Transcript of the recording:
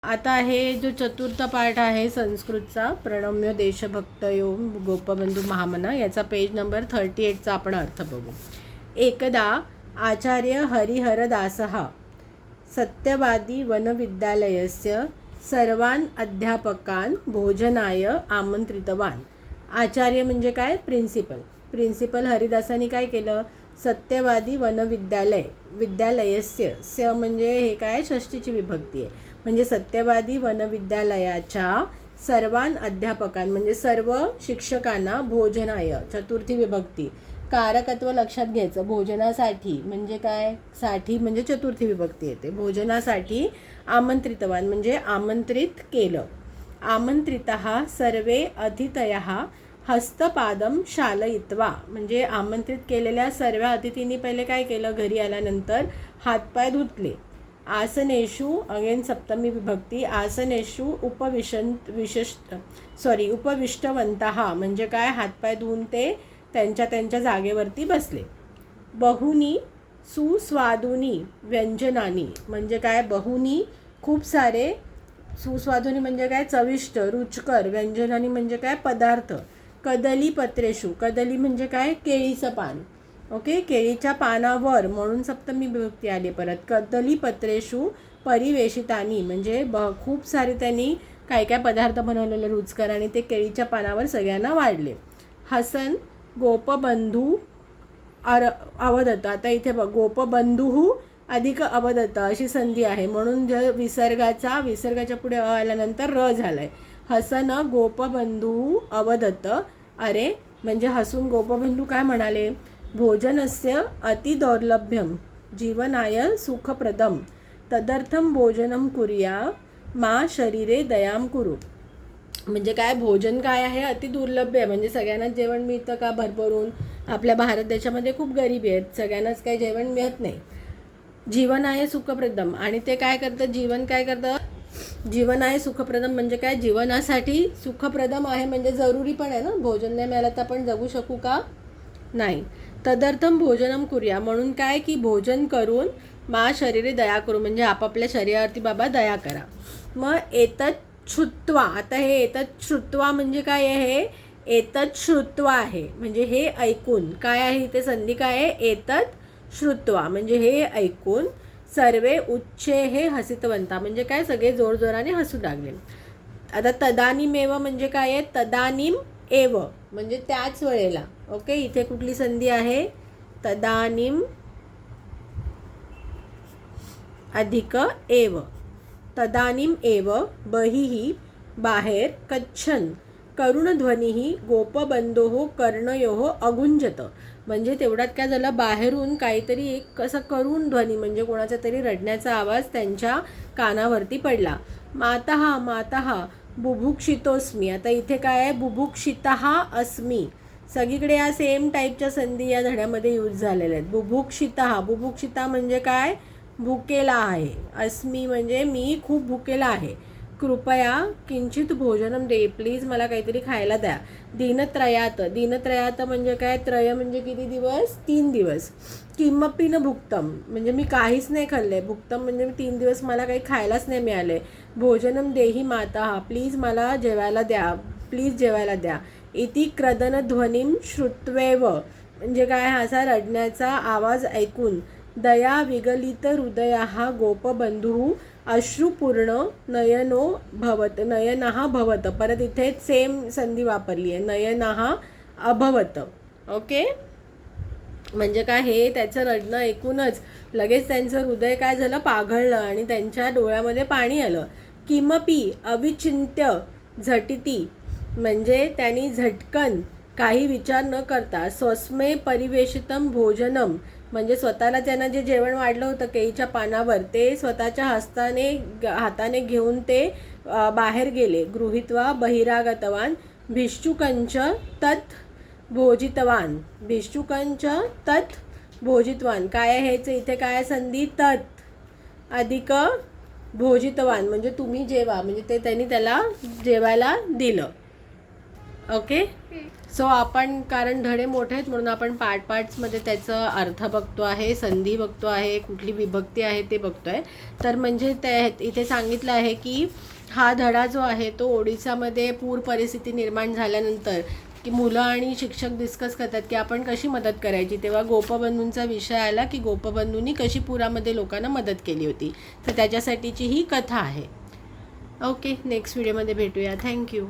आता हे जो चतुर्थ पाठ आहे संस्कृतचा प्रणम्य देशभक्तयो गोपबंधू महामना याचा पेज नंबर 38चा आपण अर्थ बघू. एकदा आचार्य हरिहरदासः सत्यवादी वनविद्यालयस्य सर्वान् अध्यापकान् भोजनाय आमंत्रितवान्. आचार्य म्हणजे काय? प्रिन्सिपल हरिदासांनी काय केलं? सत्यवादी विद्यालयस्य स म्हणजे हे काय षष्टीची विभक्ती आहे, म्हणजे सत्यवादी वनविद्यालयाच्या सर्वान अध्यापकां म्हणजे सर्व शिक्षकांना भोजनाय चतुर्थी विभक्ती कारकत्व लक्षात घ्यायचं. भोजनासाठी म्हणजे काय? साठी म्हणजे चतुर्थी विभक्ती येते. भोजनासाठी आमंत्रितवान म्हणजे आमंत्रित केलं. आमंत्रितः सर्वे अतिथयः हस्तपादम शालयित्वा म्हणजे आमंत्रित केलेल्या सर्व अतिथींनी पहिले काय केलं? घरी आल्यानंतर हातपाय धुतले. आसनेषु अगेन सप्तमी विभक्ती आसनेषु उपविष्टवन्तः म्हणजे काय? हातपाय धुवून ते त्यांच्या जागेवरती बसले. बहुनी सुस्वादुनी व्यंजनानी म्हणजे काय? बहुनी खूप सारे, सुस्वादुनी म्हणजे काय? चविष्ट रुचकर, व्यंजनानी म्हणजे काय? पदार्थ. कदली पत्रेषु कदली म्हणजे काय? केळीचं पान. ओके, केळीच्या पानावर म्हणून सप्तमी विभक्ती आली. परत कदली पत्रेषु परिवेशितानी म्हणजे खूप सारे त्यांनी काय काय पदार्थ बनवलेले रुचकर आणि ते केळीच्या पानावर सगळ्यांना वाढले. हसन गोपबंधू अवदत्त. आता इथे बघ, गोपबंधू अधिक अवदत्त अशी संधी आहे म्हणून विसर्गाच्या पुढे आल्यानंतर र झालाय. हसन गोपबंधू अवदत्त. अरे म्हणजे हसून गोपबंधू काय म्हणाले? भोजनस्य अतिदौर्लभ्यम जीवनाय सुखप्रदम तदर्थम भोजनम कुर्या मा शरीरे दयाम कुरु. म्हणजे काय? भोजन काय आहे? अतिदुर्लभ्य म्हणजे सगळ्यांनाच जेवण मिळतं का भरभरून? आपल्या भारत देशामध्ये खूप गरिबी आहेत, सगळ्यांनाच काही जेवण मिळत नाही. जीवन आहे सुखप्रदम आणि ते काय करतं? जीवन आहे सुखप्रदम म्हणजे काय? जीवनासाठी सुखप्रदम आहे म्हणजे जरुरी पण आहे ना. भोजन नाही मिळालं तर आपण जगू शकू का? नाही. तदर्थम भोजनम कुर्या म्हणून काय की भोजन करून मा शरीरे दया करू म्हणजे आपापल्या शरीरावरती बाबा दया करा. मग एतत् श्रुत्वा, आता हे एतत् श्रुत्वा म्हणजे काय आहे? एतत् श्रुत्वा आहे म्हणजे हे ऐकून. काय आहे इथे संधी? काय आहे? एतत् श्रुत्वा म्हणजे हे ऐकून सर्वे उच्चे हे हसितवंता म्हणजे काय? सगळे जोरजोराने हसू लागले. आता तदानीमेव म्हणजे काय आहे? तदानीम एव म्हणजे त्याच वेळेला. ओके, इथे कुठली संधी आहे? तदानीम अधिक एव. तदानीम एव बहिः बाहेर कच्छन करुणध्वनिः गोपबंधोः कर्णयोः अगुंजत म्हणजे तेवढ्यात काय झालं? बाहेरून काहीतरी एक कसं करुण ध्वनी म्हणजे कोणाचा तरी रडण्याचा आवाज त्यांच्या कानावरती पडला. मातः बुभुक्षितोस्मी. आता इथे काय आहे? बुभुक्षितः अस्मी. सगळीकडे या सेम टाईपच्या संधी या धड्यामध्ये यूज झालेल्या आहेत. बुभुक्षिता म्हणजे काय? भुकेला आहे. अस्मी म्हणजे मी खूप भुकेला आहे. कृपया किंचित भोजनम दे, प्लीज मला काहीतरी खायला द्या. दिनत्रयात म्हणजे काय? त्रय म्हणजे किती दिवस? 3 दिवस. किमपि न भुक्तम म्हणजे मी काहीच नाही खाल्लंय. भुक्तम म्हणजे 3 दिवस मला काही खायलाच नाही मिळाले. भोजनम देही माता, प्लीज मला जेवायला द्या. इति क्रदनध्वनिम श्रुत्वेव म्हणजे काय? असा रडण्याचा आवाज ऐकून दया विगलित हृदयाः गोपबंधुः अश्रुपूर्ण नयनः भवत. परत इथे सेम संधी वापरली आहे, नयनः अभवत. ओके, म्हणजे काय? हे त्याचं रडणं ऐकूनच लगेच त्यांचं हृदय काय झालं? पाघळलं आणि त्यांच्या डोळ्यामध्ये पाणी आलं. किमपि अविचिंत्य झटिती म्हणजे त्यांनी झटकन काही विचार न करता स्वस्मे परिवेशितम भोजनम म्हणजे स्वतःला त्यांना जे जेवण वाढलं होतं केळीच्या पानावर ते स्वतःच्या हाताने घेऊन ते बाहेर गेले. गृहीत्वा बहिरागतवान भिक्षुकंच तत् भोजितवान. काय आहे हेच इथे काय संधी? तत् अधिक भोजितवान म्हणजे तुम्ही जेवा म्हणजे ते त्यांनी त्याला जेवायला दिलं. ओके. सो आपण कारण धडे मोठे आहेत म्हणून आपण पार्ट्समध्ये त्याचं अर्थ बघतो आहे, संधी बघतो आहे, कुठली विभक्ती आहे ते बघतो आहे. तर म्हणजे इथे सांगितलं आहे की हा धडा जो आहे तो ओडिसामध्ये पूर परिस्थिती निर्माण झाल्यानंतर की मुलं आणि शिक्षक डिस्कस करतात की आपण कशी मदत करायची. तेव्हा गोपबंधूंचा विषय आला की गोपबंधूंनी कशी पुरामध्ये लोकांना मदत केली होती. तर त्याच्यासाठीची ही कथा आहे. ओके, नेक्स्ट व्हिडिओमध्ये भेटूया. थँक्यू.